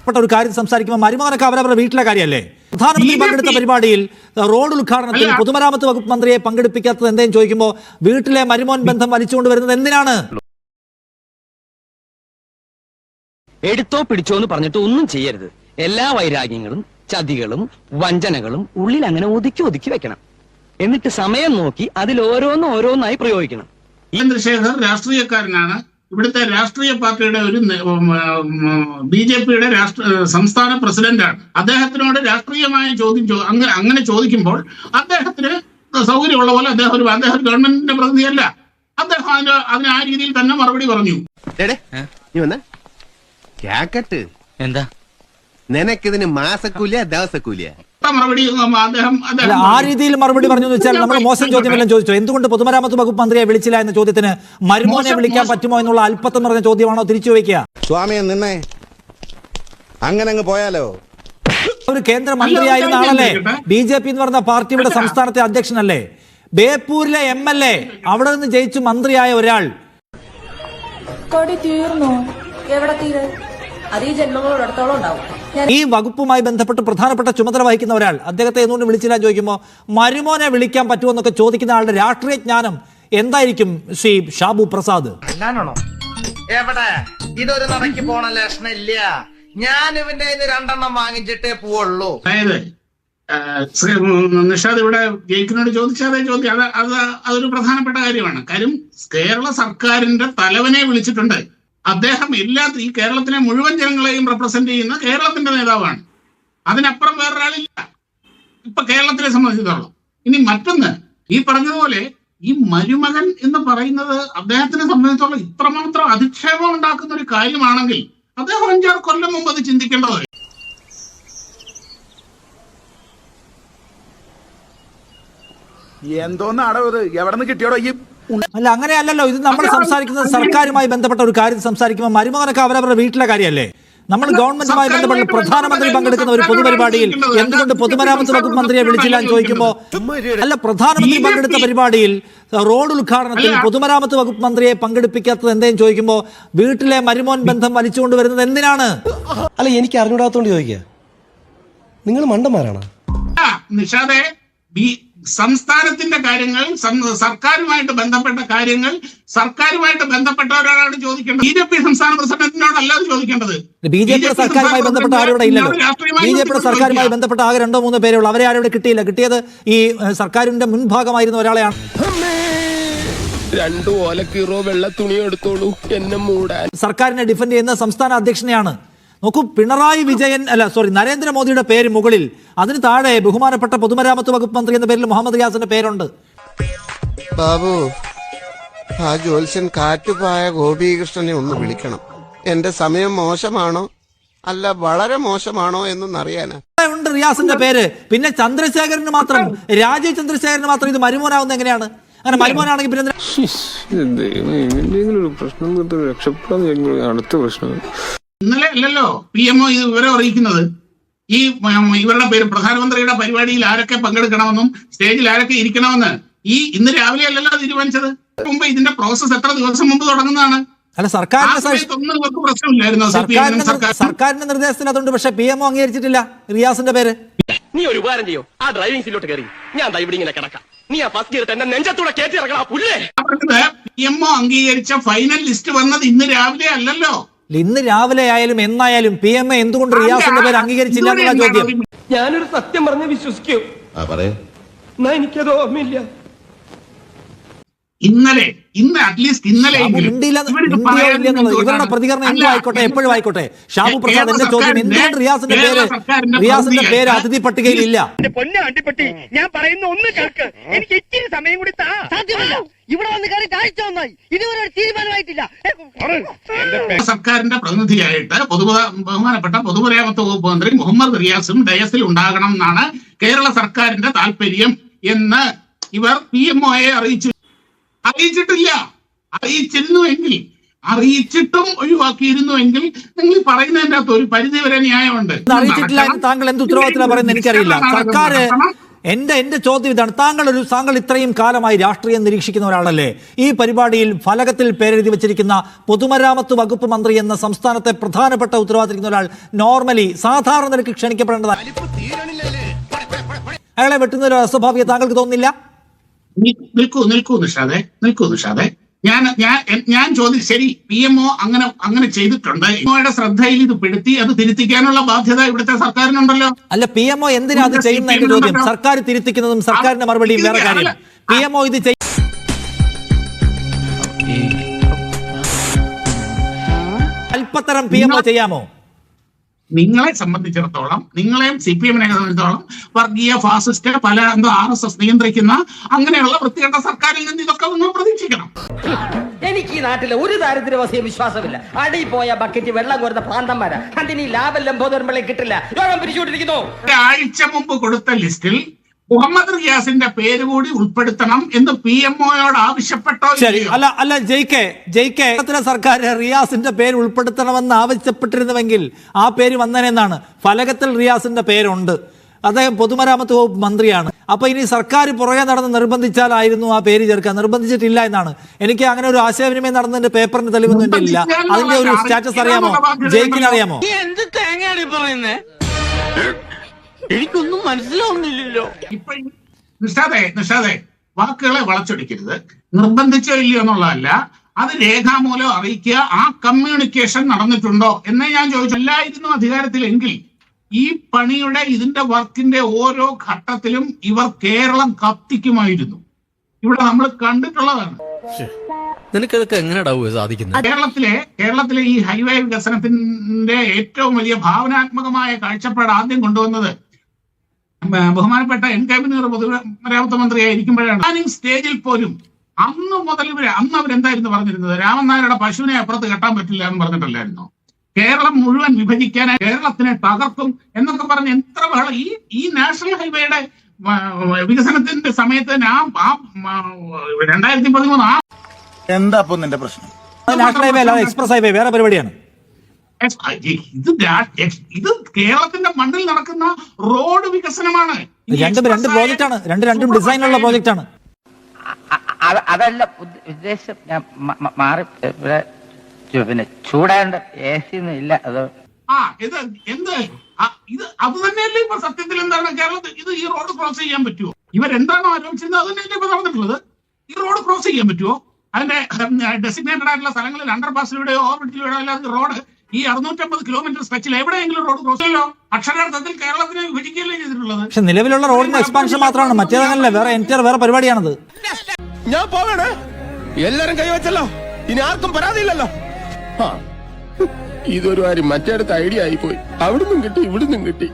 ഒരു കാര്യം സംസാരിക്കുമ്പോൾ മരുമകനൊക്കെ അവരവരുടെ വീട്ടിലെ കാര്യമല്ലേ? പ്രധാനമന്ത്രി പങ്കെടുത്ത പരിപാടിയിൽ റോഡ് ഉദ്ഘാടനത്തിൽ പൊതുമരാമത്ത് വകുപ്പ് മന്ത്രിയെ പങ്കെടുപ്പിക്കാത്തത് എന്തെങ്കിലും ചോദിക്കുമ്പോൾ വീട്ടിലെ മരുമോൻ ബന്ധം വലിച്ചുകൊണ്ട് വരുന്നത് എന്തിനാണ്? എടുത്തോ പിടിച്ചോ എന്ന് പറഞ്ഞിട്ട് ഒന്നും ചെയ്യരുത്. എല്ലാ വൈരാഗ്യങ്ങളും ചതികളും വഞ്ചനകളും ഉള്ളിൽ അങ്ങനെ ഒതുക്കി വെക്കണം. എന്നിട്ട് സമയം നോക്കി അതിൽ ഓരോന്നായി പ്രയോഗിക്കണം. ചന്ദ്രശേഖർ രാഷ്ട്രീയക്കാരനാണ്. ഇവിടുത്തെ രാഷ്ട്രീയ പാർട്ടിയുടെ ഒരു BJPയുടെ സംസ്ഥാന പ്രസിഡന്റാണ്. അദ്ദേഹത്തിനോട് രാഷ്ട്രീയമായ ചോദ്യം അങ്ങനെ ചോദിക്കുമ്പോൾ അദ്ദേഹത്തിന് സൗകര്യമുള്ള പോലെ അദ്ദേഹം ഒരു ഗവൺമെന്റിന്റെ പ്രതിനിധിയല്ല. അദ്ദേഹം അതിന് ആ രീതിയിൽ തന്നെ മറുപടി പറഞ്ഞു. എന്താ നിനക്കിതിന് മാസക്കൂലിയ ദിവസക്കൂലിയ? മറുപടി ആ രീതിയിൽ മറുപടി പറഞ്ഞു എന്ന് വെച്ചാൽ നമ്മൾ മോശം ചോദ്യമെല്ലാം ചോദിച്ചു. എന്തുകൊണ്ട് പൊതുമരാമത്ത് വകുപ്പ് മന്ത്രിയെ വിളിച്ചില്ല എന്ന ചോദ്യത്തിന് മരുമോനെ വിളിക്കാൻ പറ്റുമോ എന്നുള്ള അല്പത്തം പറഞ്ഞ ചോദ്യമാണോ തിരിച്ചു വയ്ക്കുക? സ്വാമിയെ നിന്നേ അങ്ങനെ അങ്ങ് പോയാലോ? ഒരു കേന്ദ്രമന്ത്രിയായിരുന്ന ആളല്ലേ? BJP എന്ന് പറഞ്ഞ പാർട്ടിയുടെ സംസ്ഥാനത്തെ അധ്യക്ഷനല്ലേ? ബേപ്പൂരിലെ MLA, അവിടെ നിന്ന് ജയിച്ചു മന്ത്രിയായ ഒരാൾ. ഈ വകുപ്പുമായി ബന്ധപ്പെട്ട് പ്രധാനപ്പെട്ട ചുമതല വഹിക്കുന്ന ഒരാൾ അദ്ദേഹത്തെ എന്തുകൊണ്ട് വിളിച്ചില്ല ചോദിക്കുമ്പോൾ മരുമോനെ വിളിക്കാൻ പറ്റുമോ എന്നൊക്കെ ചോദിക്കുന്ന ആളുടെ രാഷ്ട്രീയ ജ്ഞാനം എന്തായിരിക്കും ശ്രീ ഷാബു പ്രസാദ്? എവിടെ ഇതൊരു നടക്ക് പോണ ലക്ഷണം ഇല്ല. ഞാൻ ഇവന്റെ രണ്ടെണ്ണം വാങ്ങിച്ചിട്ടേ പോവുള്ളൂ. അതായത് നിഷാദ് ഇവിടെ ജയിക്കിനോട് ചോദിച്ച അതേ ചോദ്യം അതൊരു പ്രധാനപ്പെട്ട കാര്യമാണ്. കാര്യം കേരള സർക്കാരിന്റെ തലവനെ വിളിച്ചിട്ടുണ്ട്. അദ്ദേഹം ഈ കേരളത്തിലെ മുഴുവൻ ജനങ്ങളെയും റെപ്രസെന്റ് ചെയ്യുന്ന കേരളത്തിന്റെ നേതാവാണ്. അതിനപ്പുറം വേറൊരാളില്ല ഇപ്പൊ കേരളത്തിലെ സംബന്ധിച്ചിടത്തോളം. ഇനി മറ്റൊന്ന്, ഈ പറഞ്ഞതുപോലെ ഈ മരുമകൻ എന്ന് പറയുന്നത് അദ്ദേഹത്തിനെ സംബന്ധിച്ചിടത്തോളം ഇത്രമാത്രം അധിക്ഷേപം ഉണ്ടാക്കുന്ന ഒരു കാര്യമാണെങ്കിൽ അദ്ദേഹം 5-6 കൊല്ലം മുമ്പ് അത് ചിന്തിക്കേണ്ടത്. എന്തോന്നാടോ ഇത്? എവിടെ നിന്ന് കിട്ടിയോടോ ഈ? അല്ല, അങ്ങനെയല്ലല്ലോ. ഇത് നമ്മൾ സംസാരിക്കുന്നത് സർക്കാരുമായി ബന്ധപ്പെട്ട ഒരു കാര്യം സംസാരിക്കുമ്പോൾ മരുമകനൊക്കെ അവരവരുടെ വീട്ടിലെ കാര്യമല്ലേ? നമ്മൾ ഗവൺമെന്റുമായി ബന്ധപ്പെട്ട് പ്രധാനമന്ത്രി പങ്കെടുക്കുന്ന ഒരു പൊതുപരിപാടിയിൽ എന്തുകൊണ്ട് പൊതുമരാമത്ത് വകുപ്പ് മന്ത്രിയെ വിളിച്ചില്ല എന്ന് ചോദിക്കുമ്പോൾ, അല്ല, പ്രധാനമന്ത്രി പങ്കെടുത്ത പരിപാടിയിൽ റോഡ് ഉദ്ഘാടനത്തിൽ പൊതുമരാമത്ത് വകുപ്പ് മന്ത്രിയെ പങ്കെടുപ്പിക്കാത്തത് എന്തെങ്കിലും ചോദിക്കുമ്പോൾ വീട്ടിലെ മരുമോൻ ബന്ധം വലിച്ചുകൊണ്ട് വരുന്നത് എന്തിനാണ്? അല്ല, എനിക്ക് അറിഞ്ഞൂടാത്തോണ്ട് ചോദിക്കുക. നിങ്ങൾ മണ്ടന്മാരാണ്. നിഷാദേ, സംസ്ഥാനത്തിന്റെ കാര്യങ്ങൾ, സർക്കാരുമായിട്ട് ബന്ധപ്പെട്ട കാര്യങ്ങൾ സർക്കാരുമായിട്ട് ബന്ധപ്പെട്ട ഒരാളാണ് ചോദിക്കേണ്ടത്. BJP സംസ്ഥാന പ്രസിഡന്റിനോടല്ല അത് ചോദിക്കേണ്ടത്. BJPയുടെ സർക്കാരുമായി ബന്ധപ്പെട്ട ആരോടെ ഇല്ലല്ലോ. BJPയുടെ സർക്കാരുമായി ബന്ധപ്പെട്ട ആകെ 2-3 പേരേ ഉള്ളൂ. അവരെ ആരോടെ കിട്ടിയില്ല. കിട്ടിയത് ഈ സർക്കാരിന്റെ മുൻഭാഗമായിരുന്ന ഒരാളെയാണ്. 2 ഓലക്കീറോ വെള്ള തുണി എടുത്തോളൂ എന്നെ മൂടാൻ. സർക്കാരിനെ ഡിഫെൻഡ് ചെയ്യുന്ന സംസ്ഥാന അധ്യക്ഷനെയാണ്. നോക്കൂ, പിണറായി വിജയൻ നരേന്ദ്രമോദിയുടെ പേര് മുകളിൽ, അതിന് താഴെ ബഹുമാനപ്പെട്ട പൊതുമരാമത്ത് വകുപ്പ് മന്ത്രി എന്ന പേരിൽ മുഹമ്മദ് റിയാസിന്റെ പേരുണ്ട്. ബാബു, ആ ജ്യോത്സ്യൻ കാറ്റുപായ ഗോപീകൃഷ്ണനെ ഒന്ന് വിളിക്കണം. എന്റെ സമയം മോശമാണോ അല്ല വളരെ മോശമാണോ എന്നൊന്നറിയാനാ. ഉണ്ട് റിയാസിന്റെ പേര്. പിന്നെ ചന്ദ്രശേഖരന് മാത്രം, രാജീവ് ചന്ദ്രശേഖരന് മാത്രം ഇത് മരുമോനാവുന്നത് എങ്ങനെയാണ്? അങ്ങനെ മരുമോനാണെങ്കിൽ പിന്നെ അടുത്ത പ്രശ്നം ഇന്നലെ അല്ലല്ലോ PMO ഇത് വിവരം അറിയിക്കുന്നത്. ഈ ഇവരുടെ പേര് പ്രധാനമന്ത്രിയുടെ പരിപാടിയിൽ ആരൊക്കെ പങ്കെടുക്കണമെന്നും സ്റ്റേജിൽ ആരൊക്കെ ഇരിക്കണമെന്ന് ഇന്ന് രാവിലെ അല്ലല്ലോ തീരുമാനിച്ചത്. മുമ്പ് ഇതിന്റെ പ്രോസസ് എത്ര ദിവസം മുമ്പ് തുടങ്ങുന്നതാണ്. അല്ല, സർക്കാരിന്റെ നിർദ്ദേശത്തിന് അതുകൊണ്ട്. പക്ഷെ PMO അംഗീകരിച്ചിട്ടില്ല റിയാസിന്റെ പേര്. നീ ഒരു ഉപകാരം ചെയ്യോ? ആ ഡ്രൈവിംഗ് സീറ്റിലോട്ട് കയറി ഞാൻ ഇവിടെ ഇങ്ങനെ കിടക്കാം. നീ ആ ഫസ്റ്റ് ഗിയർ തന്നെ നെഞ്ചത്തൂടെ കയറ്റി ഇറങ്ങാ പുല്ലേ. PMO അംഗീകരിച്ച ഫൈനൽ ലിസ്റ്റ് വന്നത് ഇന്ന് രാവിലെ അല്ലല്ലോ. ഇന്ന് രാവിലെ ആയാലും എന്നായാലും PMO എന്തുകൊണ്ട് റിയാസിന്റെ പേര് അംഗീകരിച്ചില്ല എന്നുള്ള ചോദ്യം. ഞാനൊരു സത്യം പറഞ്ഞ് വിശ്വസിക്കൂ. എനിക്കത് ഓർമ്മയില്ല. ഇന്ന് അറ്റ്ലീസ്റ്റ് ഇന്നലെ ഇവരുടെ പ്രതികരണം എന്തും ആയിക്കോട്ടെ, എപ്പോഴും ആയിക്കോട്ടെ. ഷാബു പ്രസാദ്, എന്റെ ചോദ്യം, എന്തുകൊണ്ട് റിയാസിന്റെ പേര് അതിഥി പട്ടികയിൽ ഇല്ല? ഞാൻ പറയുന്ന ഒന്ന് കേൾക്ക്. എനിക്ക് ഇച്ചിരി സമയം കൂടി ഇവിടെ വന്ന് കയറി കാഴ്ച ഒന്നായി ഇതുവരെ ഒരു തീരുമാനമായിട്ടില്ല. സർക്കാരിന്റെ പ്രതിനിധിയായിട്ട് ബഹുമാനപ്പെട്ട പൊതുമരാമത്ത് വകുപ്പ് മന്ത്രി മുഹമ്മദ് റിയാസും ഡയസിൽ ഉണ്ടാകണം എന്നാണ് കേരള സർക്കാരിന്റെ താല്പര്യം എന്ന് ഇവർ PMOയെ അറിയിച്ചിട്ടില്ല. അറിയിച്ചിട്ടും ഒഴിവാക്കിയിരുന്നുവെങ്കിൽ നിങ്ങൾ പറയുന്നതിന്റെ അകത്ത് ഒരു പരിധി വരെ ന്യായമുണ്ട്. അറിയിച്ചിട്ടില്ല എന്ന് താങ്കൾ എന്ത് ഉത്തരവാദിത്തത്തിലാണ് പറയുന്നത് എനിക്കറിയില്ല. സർക്കാർ എന്റെ ചോദ്യം ഇതാണ്. താങ്കൾ ഇത്രയും കാലമായി രാഷ്ട്രീയം നിരീക്ഷിക്കുന്ന ഒരാളല്ലേ? ഈ പരിപാടിയിൽ ഫലകത്തിൽ പേരെഴുതി വെച്ചിരിക്കുന്ന പൊതുമരാമത്ത് വകുപ്പ് മന്ത്രി എന്ന സംസ്ഥാനത്തെ പ്രധാനപ്പെട്ട ഉത്തരവാദിത്തം ഒരാൾ നോർമലി സാധാരണ നിലയ്ക്ക് ക്ഷണിക്കപ്പെടേണ്ടതാണ്. അയാളെ വെട്ടുന്ന ഒരു അസ്വാഭാവിക താങ്കൾക്ക് തോന്നുന്നില്ല? നിൽക്കൂ നിഷാദെ. ഞാൻ ചോദിച്ചു, ശരി, PMO അങ്ങനെ ചെയ്തിട്ടുണ്ട്. PMOയുടെ ശ്രദ്ധയിൽ ഇത് പെടുത്തി അത് തിരുത്തിക്കാനുള്ള ബാധ്യത ഇവിടുത്തെ സർക്കാരിനുണ്ടല്ലോ. അല്ല, PMO എന്തിനാ അത് ചെയ്യുന്ന ചോദ്യം? സർക്കാർ തിരുത്തിക്കുന്നതും സർക്കാരിന്റെ മറുപടിയും വേറെ കാര്യം. PMO ഇത് അല്പത്തരം PMO ചെയ്യാമോ? നിങ്ങളെ സംബന്ധിച്ചിടത്തോളം, നിങ്ങളെയും CPM-നെ സംബന്ധിച്ചിടത്തോളം വർഗീയ ഫാസിസ്റ്റ് പല RSS നിയന്ത്രിക്കുന്ന അങ്ങനെയുള്ള വൃത്തികെട്ട സർക്കാരിൽ നിന്ന് ഇതൊക്കെ നിങ്ങൾ പ്രതീക്ഷിക്കണം. എനിക്ക് ഈ നാട്ടിലെ ഒരു ദാരിദ്ര്യവാസിയെ വിശ്വാസമില്ല. അടി പോയ ബക്കറ്റ് വെള്ളം കോരുന്ന പ്രാന്തന്മാരാ. അതിന് ലാഭം ബോധവരുമ്പോഴേ കിട്ടില്ല. രോഗം പിരിച്ചുകൊണ്ടിരിക്കുന്നു. ആഴ്ച മുമ്പ് കൊടുത്ത ലിസ്റ്റിൽ മുഹമ്മദ് റിയാസിന്റെ പേര് കൂടി ഉൾപ്പെടുത്തണം എന്ന് PMOയോട് ആവശ്യപ്പെട്ടോ? ശരി, അല്ല ജയിക്കെ സർക്കാർ റിയാസിന്റെ പേര് ഉൾപ്പെടുത്തണമെന്ന് ആവശ്യപ്പെട്ടിരുന്നുവെങ്കിൽ ആ പേര് വന്നനെന്നാണ്. ഫലകത്തിൽ റിയാസിന്റെ പേരുണ്ട്, അദ്ദേഹം പൊതുമരാമത്ത് വകുപ്പ് മന്ത്രിയാണ്. അപ്പൊ ഇനി സർക്കാർ പുറകെ നടന്ന് നിർബന്ധിച്ചാലായിരുന്നു ആ പേര് ചേർക്കാൻ. നിർബന്ധിച്ചിട്ടില്ല എന്നാണ് എനിക്ക് അങ്ങനെ ഒരു ആശയവിനിമയം നടന്നതിന്റെ പേപ്പറിന് തെളിവൊന്നും എന്റെ ഇല്ല. അതിന്റെ ഒരു സ്റ്റാറ്റസ് അറിയാമോ? ജയിക്കിന് അറിയാമോ? എന്ത് തേങ്ങയാണ് പറയുന്നേ? എനിക്കൊന്നും മനസ്സിലാവുന്നില്ലല്ലോ. ഇപ്പൊ നിഷാദെ വാക്കുകളെ വളച്ചൊടിക്കരുത്. നിർബന്ധിച്ചോ ഇല്ലയോ എന്നുള്ളതല്ല, അത് രേഖാമൂലം അറിയിക്കുക. ആ കമ്മ്യൂണിക്കേഷൻ നടന്നിട്ടുണ്ടോ എന്നേ ഞാൻ ചോദിച്ചു. എല്ലായിരുന്നു അധികാരത്തിലെങ്കിൽ ഈ പണിയുടെ ഇതിന്റെ വർക്കിന്റെ ഓരോ ഘട്ടത്തിലും ഇവർ കേരളം കത്തിക്കുമായിരുന്നു. ഇവിടെ നമ്മൾ കണ്ടിട്ടുള്ളതാണ്. നിനക്കതൊക്കെ എങ്ങനെയാ സാധിക്കുന്നത്? കേരളത്തിലെ ഈ ഹൈവേ വികസനത്തിന്റെ ഏറ്റവും വലിയ ഭാവനാത്മകമായ കാഴ്ചപ്പാട് ആദ്യം കൊണ്ടുവന്നത് ബഹുമാനപ്പെട്ട NK മുനീർ പൊതുമരാമത്ത് മന്ത്രിയായിരിക്കുമ്പോഴാണ്. പ്ലാനിംഗ് സ്റ്റേജിൽ പോലും അന്ന് അവരെന്തായിരുന്നു പറഞ്ഞിരുന്നത്? രാമൻ നായരുടെ പശുവിനെ അപ്പുറത്ത് കെട്ടാൻ പറ്റില്ല എന്ന് പറഞ്ഞിട്ടല്ലായിരുന്നു? കേരളം മുഴുവൻ വിഭജിക്കാനായി കേരളത്തിനെ തകർക്കും എന്നൊക്കെ പറഞ്ഞ് എത്ര ബഹളം. ഈ നാഷണൽ ഹൈവേയുടെ വികസനത്തിന്റെ സമയത്ത് 2013 എന്താ നിന്റെ പ്രശ്നം? നാഷണൽ ഹൈവേ അല്ല, എക്സ്പ്രസ് ഹൈവേ വേറെ പരിപാടിയാണ്. ഇത് കേരളത്തിന്റെ മണ്ണിൽ നടക്കുന്ന റോഡ് വികസനമാണ്. രണ്ട് പ്രോജക്റ്റാണ്, രണ്ടും ഡിസൈനുള്ള പ്രോജക്റ്റാണ്. അതല്ല ഉദ്ദേശം. ഞാൻ മാറി പിന്നെ ചൂടാണ്ട് AC ഒന്നും ഇല്ല. അത് അത് തന്നെയല്ലേ ഇപ്പൊ സത്യത്തിൽ എന്താണ് കേരളത്തിൽ ഈ റോഡ് ക്രോസ് ചെയ്യാൻ പറ്റുമോ? ഇവരെന്താണോ ആലോചിച്ചത് അത് തന്നെയല്ലേ ഇപ്പൊ നടന്നിട്ടുള്ളത്. ഈ റോഡ് ക്രോസ് ചെയ്യാൻ പറ്റുമോ? അതിന്റെ ഡെസിഗ്നേറ്റഡ് ആയിട്ടുള്ള സ്ഥലങ്ങളിൽ അണ്ടർപാസിലൂടെയോ ഓവർബ്രിഡ്ജിലൂടെയോ അല്ലാതെ റോഡ് ഈ 650 കിലോമീറ്റർ സ്ട്രെച്ചിൽ എവിടെയെങ്കിലും റോഡ് ക്രോസ് ചെയ്യോ? അക്ഷരാർത്ഥത്തിൽ കേരളത്തിനെ വിഭജിക്കുകയല്ലേ ചെയ്തിട്ടുള്ളത്. പക്ഷെ നിലവിലുള്ള റോഡിന്റെ എക്സ്പാൻഷൻ മാത്രമാണ്, മറ്റേതല്ല. വേറെ പരിപാടിയാണത്. ഞാൻ പോവേണേ. എല്ലാരും കൈവച്ചല്ലോ, ഇനി ആർക്കും പരാതിയില്ലല്ലോ. ഇതൊരു കാര്യം മറ്റേടത്ത് ഐഡിയ ആയിപ്പോയി. അവിടുന്നും കിട്ടി ഇവിടുന്നും കിട്ടി.